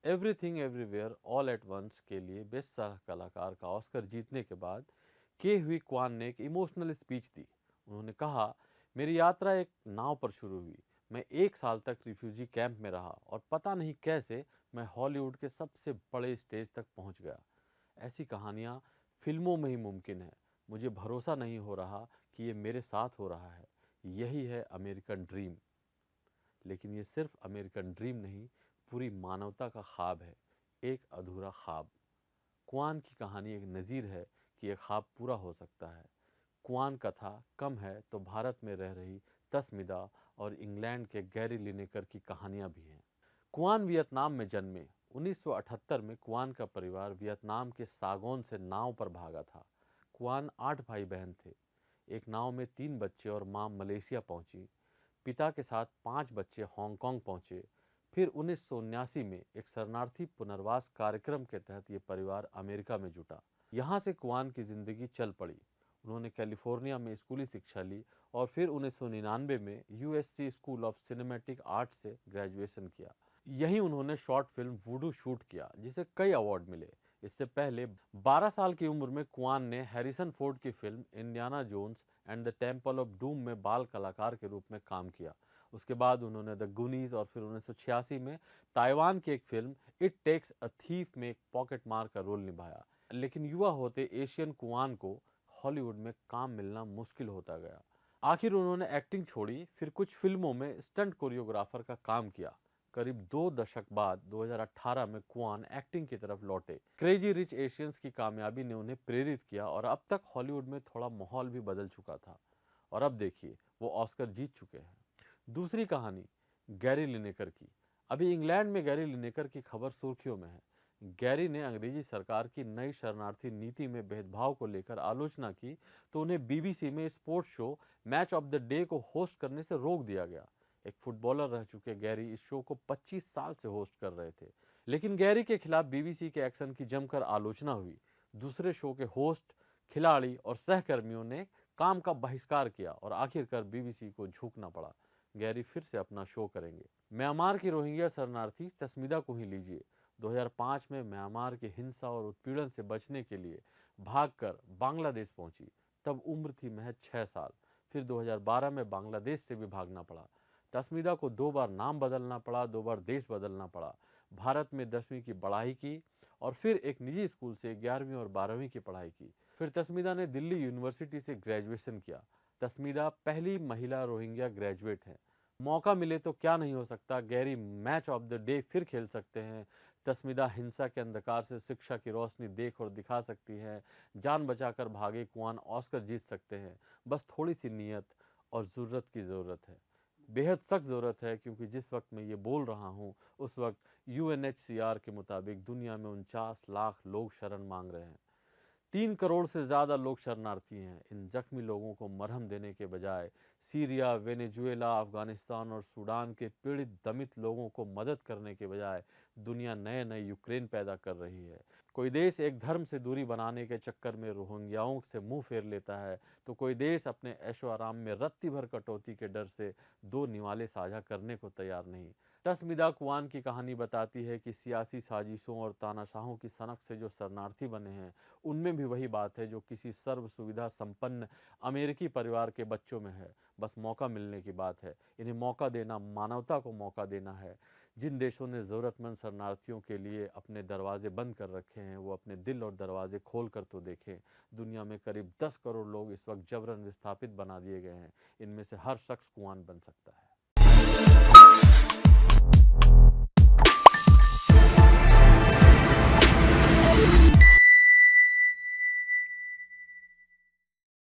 Everything everywhere all at once के लिए best सह कलाकार का ऑस्कर जीतने के बाद के हुई क्वान ने एक इमोशनल स्पीच दी। उन्होंने कहा, मेरी यात्रा एक नाव पर शुरू हुई। मैं 1 साल तक रिफ्यूजी कैंप में रहा और पता नहीं कैसे मैं हॉलीवुड के सबसे बड़े स्टेज तक पहुंच गया। ऐसी कहानियां फिल्मों में ही मुमकिन है। मुझे भरोसा नहीं हो रहा कि ये मेरे साथ हो रहा है। यही है अमेरिकन ड्रीम। लेकिन ये सिर्फ अमेरिकन ड्रीम नहीं, पूरी मानवता का ख्वाब है, एक अधूरा ख्वाब। क्वान की कहानी एक नज़ीर है कि यह ख्वाब पूरा हो सकता है। क्वान कथा कम है तो भारत में रह रही तस्मिदा और इंग्लैंड के गैरी लिनेकर की कहानियां भी हैं। क्वान वियतनाम में जन्मे। 1978 में क्वान का परिवार वियतनाम के सागोन से नाव पर भागा था। क्वान 8 भाई बहन थे। एक नाव में 3 बच्चे और मां मलेशिया पहुंची। पिता के साथ 5 बच्चे हांगकांग पहुंचे। फिर 1979 में एक शरणार्थी पुनर्वास कार्यक्रम के तहत ये परिवार अमेरिका में जुटा। यहाँ से क्वान की जिंदगी चल पड़ी। उन्होंने कैलिफोर्निया में स्कूली शिक्षा ली और फिर 1999 में USC school of cinematic art से ग्रेजुएशन किया। यहीं उन्होंने शॉर्ट फिल्म वुडू शूट किया, जिसे कई अवार्ड मिले। इससे पहले 12 साल की उम्र में क्वान ने हैरिसन फोर्ड की film Indiana Jones and the Temple of Doom में बाल कलाकार के रूप में काम किया। उसके बाद उन्होंने द गुनीज और फिर 1986 में ताइवान की एक film it takes a thief में एक पॉकेट मार का रोल निभाया। लेकिन युवा होते एशियन क्वान को हॉलीवुड में काम मिलना मुश्किल होता गया। आखिर उन्होंने एक्टिंग छोड़ी, फिर कुछ फिल्मों में स्टंट कोरियोग्राफर का काम किया। करीब 2 दशक बाद 2018 में क्वान एक्टिंग की तरफ लौटे। क्रेजी रिच एशियंस की कामयाबी ने उन्हें प्रेरित किया और अब तक हॉलीवुड में थोड़ा माहौल भी बदल चुका था। और अब देखिए, वो ऑस्कर जीत चुके हैं। दूसरी कहानी गैरी लिनेकर की। अभी इंग्लैंड में गैरी लिनेकर की खबर सुर्खियों में है। गैरी ने अंग्रेजी सरकार की नई शरणार्थी नीति में भेदभाव को लेकर आलोचना की तो उन्हें बीबीसी में sports show match of the day को होस्ट करने से रोक दिया गया। एक फुटबॉलर रह चुके गैरी इस शो को 25 साल से होस्ट कर रहे थे। लेकिन गैरी के खिलाफ बीबीसी के एक्शन की जमकर आलोचना हुई। दूसरे शो के होस्ट, खिलाड़ी और सहकर्मियों ने काम का बहिष्कार किया और आखिरकार बीबीसी को झुकना पड़ा। गैरी फिर से अपना शो करेंगे। म्यांमार की रोहिंग्या शरणार्थी तस्मिदा को ही लीजिए। 2005 में म्यांमार की हिंसा और उत्पीड़न से बचने के लिए भागकर बांग्लादेश पहुंची। तब उम्र थी महज 6 साल। फिर 2012 में बांग्लादेश से भी भागना पड़ा। तस्मिदा को 2 बार नाम बदलना पड़ा, 2 बार देश बदलना पड़ा। भारत में 10वीं की पढ़ाई की और फिर एक निजी स्कूल से 11वीं और 12वीं की पढ़ाई की। फिर तस्मिदा ने दिल्ली यूनिवर्सिटी से ग्रेजुएशन किया। तस्मिदा पहली महिला रोहिंग्या ग्रेजुएट हैं। मौका मिले तो क्या नहीं हो सकता। Gary match of the day फिर खेल सकते हैं। तस्मिदा हिंसा के अंधकार से शिक्षा की रोशनी देख और दिखा सकती हैं। जान बचाकर भागे क्वान ऑस्कर जीत सकते हैं। बस थोड़ी सी नीयत और ज़रूरत की ज़रूरत है। बेहद सख्त ज़रूरत है, क्योंकि जिस वक्त मैं ये बोल रहा हूँ उस वक्त यूएनएचसीआर के मुताबिक दुनिया में 49 लाख लोग शरण मांग रहे हैं। 3 करोड़ से ज़्यादा लोग शरणार्थी हैं। इन जख्मी लोगों को मरहम देने के बजाय सीरिया, वेनेजुएला, अफगानिस्तान और सूडान के पीड़ित दमित लोगों को मदद करने के बजाय दुनिया नए नए यूक्रेन पैदा कर रही है। कोई देश एक धर्म से दूरी बनाने के चक्कर में रोहिंग्याओं से मुंह फेर लेता है तो कोई देश अपने ऐशो आराम में रत्ती भर कटौती के डर से 2 निवाले साझा करने को तैयार नहीं। तस्मिदा कुआन की कहानी बताती है कि सियासी साजिशों और तानाशाहों की सनक से जो शरणार्थी बने हैं, उनमें भी वही बात है जो किसी सर्व सुविधा संपन्न अमेरिकी परिवार के बच्चों में है। बस मौका मिलने की बात है। इन्हें मौका देना मानवता को मौका देना है। जिन देशों ने ज़रूरतमंद शरणार्थियों के लिए अपने दरवाजे बंद कर रखे हैं, वो अपने दिल और दरवाजे खोल कर तो देखें। दुनिया में करीब 10 करोड़ लोग इस वक्त जबरन विस्थापित बना दिए गए हैं। इनमें से हर शख्स कुआन बन सकता है।